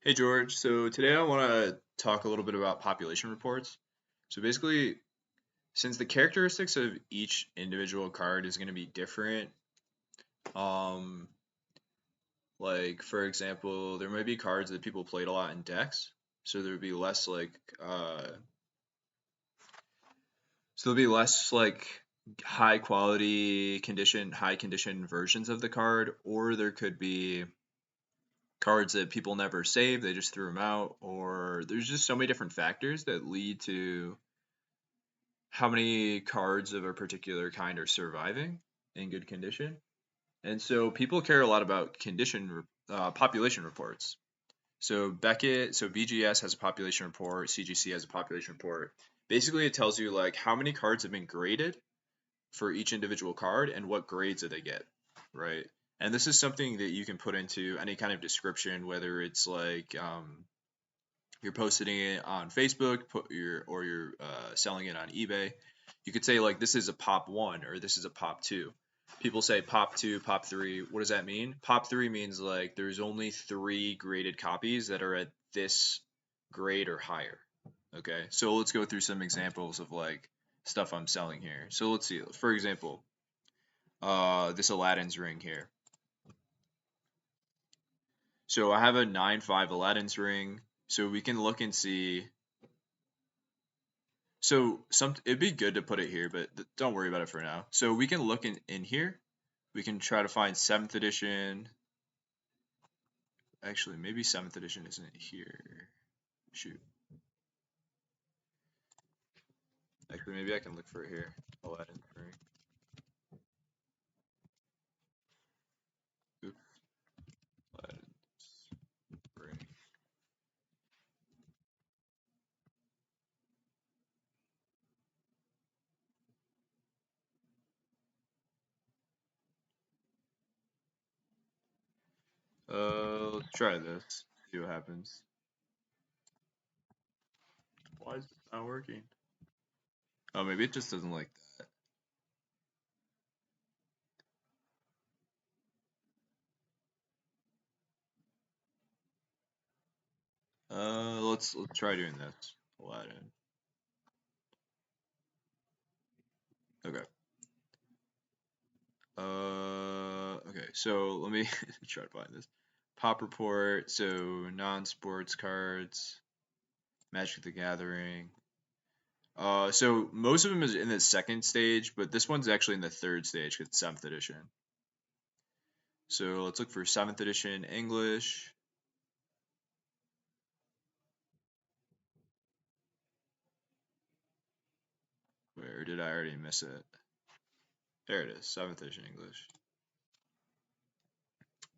Hey George, so today I want to talk a little bit about population reports. So basically, since the characteristics of each individual card is going to be different, um, like for example, there might be cards that people played a lot in decks, so there would be less so there'll be less high condition versions of the card, or there could be cards that people never saved, they just threw them out, or there's just so many different factors that lead to how many cards of a particular kind are surviving in good condition. And so people care a lot about population reports. So BGS has a population report, CGC has a population report. Basically, it tells you like how many cards have been graded for each individual card and what grades do they get, right? And this is something that you can put into any kind of description, whether it's you're posting it on Facebook, or you're selling it on eBay. You could say like this is a pop one or this is a pop two. People say pop two, pop three. What does that mean? Pop three means like there's only three graded copies that are at this grade or higher. Okay, so let's go through some examples of like stuff I'm selling here. So let's see. For example, this Aladdin's ring here. So I have a 9-5 Aladdin's ring. So we can look and see. So it'd be good to put it here, but don't worry about it for now. So we can look in here. We can try to find 7th edition. Actually, maybe 7th edition isn't here. Shoot. Actually, maybe I can look for it here. Aladdin ring. Oops. Aladdin ring. Let's try this. See what happens. Why is it not working? Oh, maybe it just doesn't like that. Let's try doing this. Aladdin. Okay. Okay. So let me try to find this. Pop report. So non-sports cards. Magic the Gathering. So most of them is in the second stage, but this one's actually in the third stage because it's 7th edition. So let's look for 7th edition English. Where did I already miss it? There it is, 7th edition English.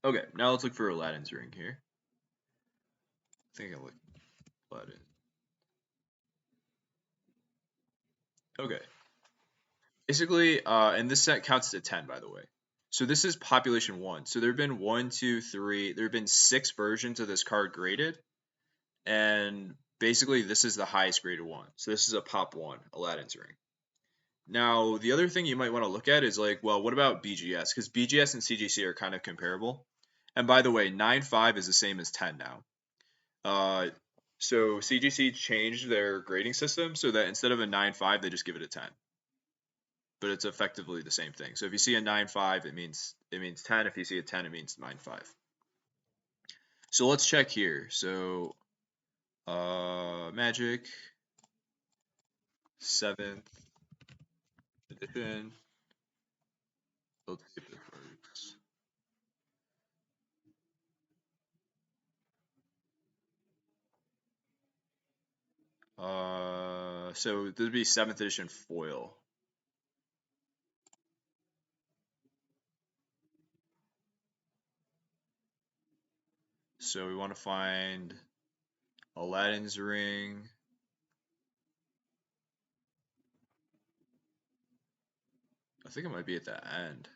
Okay, now let's look for Aladdin's ring here. I think I look Aladdin. Okay. Basically, and this set counts to 10, by the way. So this is population 1. So there have been 1, 2, 3. There have been 6 versions of this card graded, and basically this is the highest graded one. So this is a pop 1, Aladdin's ring. Now, the other thing you might want to look at is like, well, what about BGS? Because BGS and CGC are kind of comparable. And by the way, 9.5 is the same as 10 now. Uh, so CGC changed their grading system so that instead of a 9.5, they just give it a 10. But it's effectively the same thing. So if you see a 9.5, it means 10. If you see a 10, it means 9.5. So let's check here. So Magic 7th edition. Let's see if this works. So this would be 7th edition foil. So we want to find Aladdin's ring. I think it might be at the end.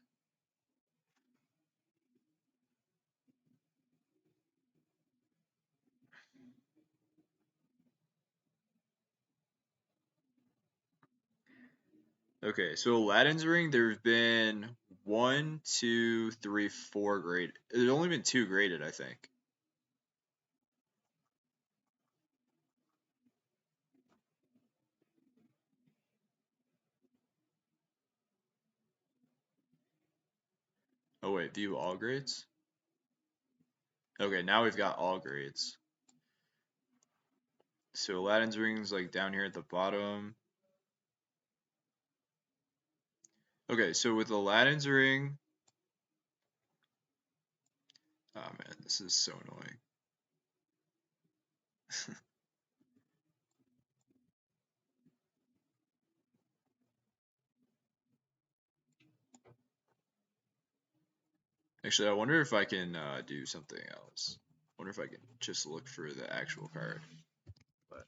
Okay, so Aladdin's ring, there's been 1, 2, 3, 4 graded. There's only been 2 graded, I think. Oh wait, view all grades? Okay, now we've got all grades. So Aladdin's ring's like down here at the bottom. Okay, so with Aladdin's ring, oh man, this is so annoying. Actually, I wonder if I can do something else. I wonder if I can just look for the actual card. But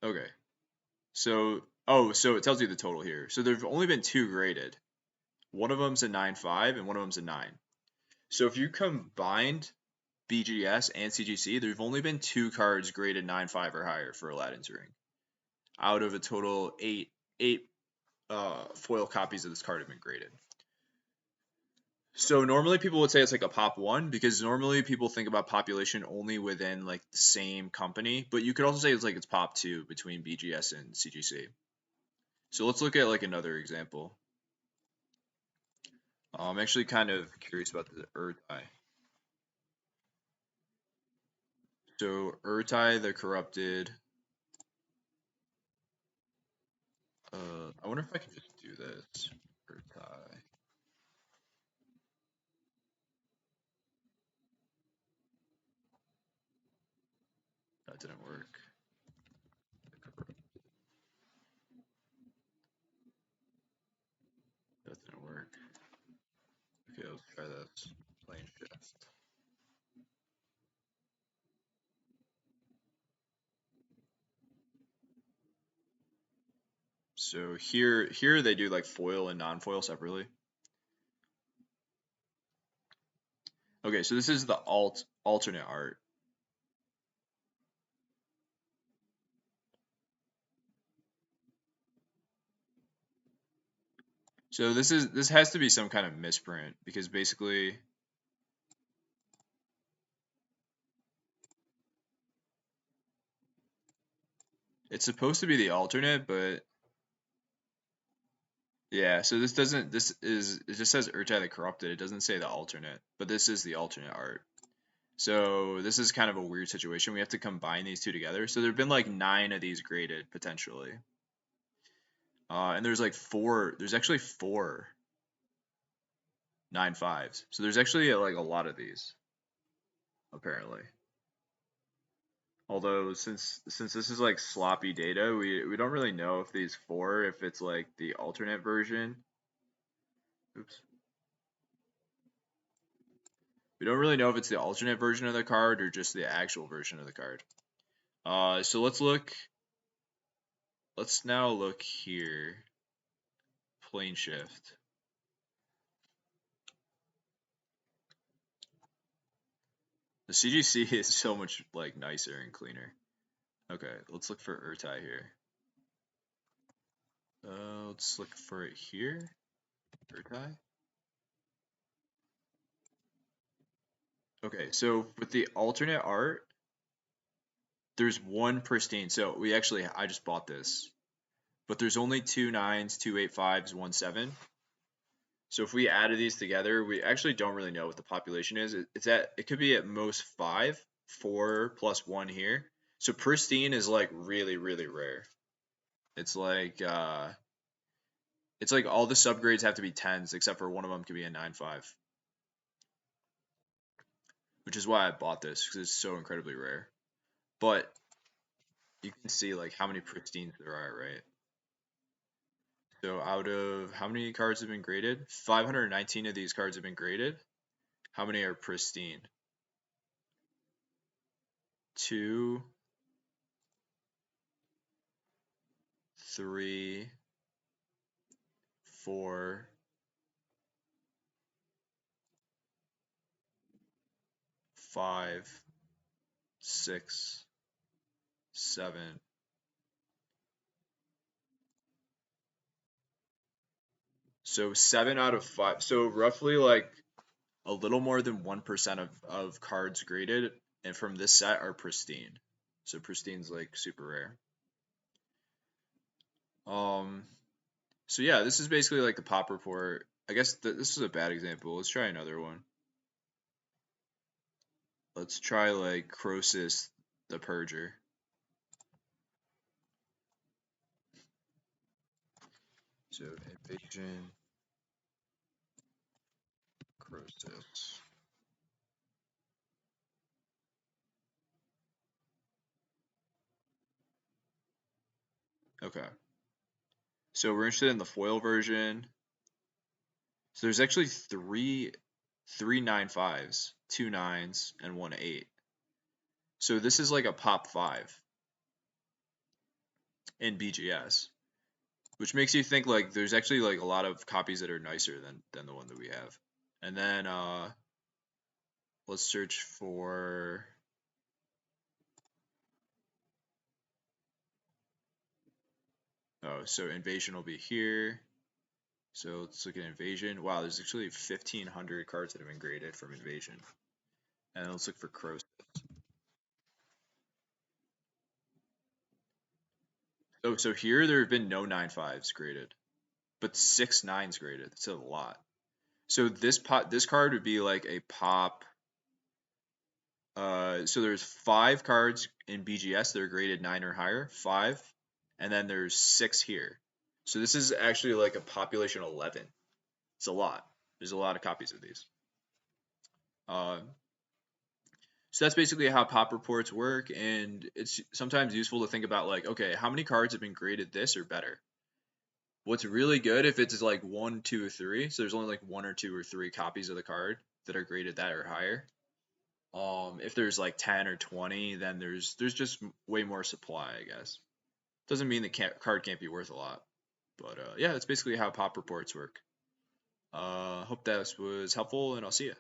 okay, so so it tells you the total here. So there've only been 2 graded. One of them's a 9.5 and one of them's a 9. So if you combined BGS and CGC, there've only been 2 cards graded 9.5 or higher for Aladdin's ring, out of a total eight foil copies of this card have been graded. So normally people would say it's like a pop 1 because normally people think about population only within like the same company, but you could also say it's pop 2 between BGS and CGC. So let's look at like another example. I'm actually kind of curious about the Urtai. So Urtai the Corrupted. I wonder if I can just do this. Urtai. That didn't work. That didn't work. Okay, let's try this. Plane shift. So here they do like foil and non-foil separately. Okay, so this is the alternate art. So this has to be some kind of misprint because basically it's supposed to be the alternate, but yeah, so this doesn't it just says Urtai the Corrupted. It doesn't say the alternate, but this is the alternate art. So this is kind of a weird situation. We have to combine these two together. So there've been like 9 of these graded potentially. And there's like 4, there's actually 4 9.5s. So there's actually like a lot of these apparently. Although since this is like sloppy data, we don't really know if these 4 if it's like the alternate version. Oops. We don't really know if it's the alternate version of the card or just the actual version of the card. So let's now look here. Plane shift. The CGC is so much like nicer and cleaner. Okay, let's look for Urtai here. Let's look for it here. Urtai. Okay, so with the alternate art, there's 1 pristine. So I just bought this, but there's only 2 9s, 2 8.5s, 1 7. So if we added these together, we actually don't really know what the population is. It could be at most 5, 4 plus 1 here. So pristine is like really, really rare. It's like all the subgrades have to be 10s except for one of them could be a 9.5. Which is why I bought this because it's so incredibly rare. But you can see like how many pristines there are, right? So out of how many cards have been graded? 519 of these cards have been graded. How many are pristine? 2, 3, 4, 5, 6, 7. So 7 out of 5. So roughly like a little more than 1% of cards graded and from this set are pristine. So pristine's like super rare. So yeah, this is basically like the pop report. I guess this is a bad example. Let's try another one. Let's try like Croesus the Purger. So invasion Croesus. Okay. So we're interested in the foil version. So there's actually three 9/5s, two 9s, and one 8. So this is like a pop 5 in BGS, which makes you think like there's actually like a lot of copies that are nicer than the one that we have. And then let's search for so invasion will be here. So let's look at invasion. Wow, there's actually 1,500 cards that have been graded from invasion. And let's look for Crows. So here there have been no 9/5s graded, but 6 9s graded. That's a lot. So this card would be like a pop. So there's 5 cards in BGS that are graded 9 or higher, 5, and then there's 6 here. So this is actually like a population 11. It's a lot. There's a lot of copies of these. Uh, so that's basically how pop reports work, and it's sometimes useful to think about like, okay, how many cards have been graded this or better? What's really good if it's like 1, 2, or 3. So there's only like 1 or 2 or 3 copies of the card that are graded that or higher. If there's like 10 or 20, then there's just way more supply, I guess. Doesn't mean the card can't be worth a lot, but yeah, that's basically how pop reports work. Hope that was helpful, and I'll see you.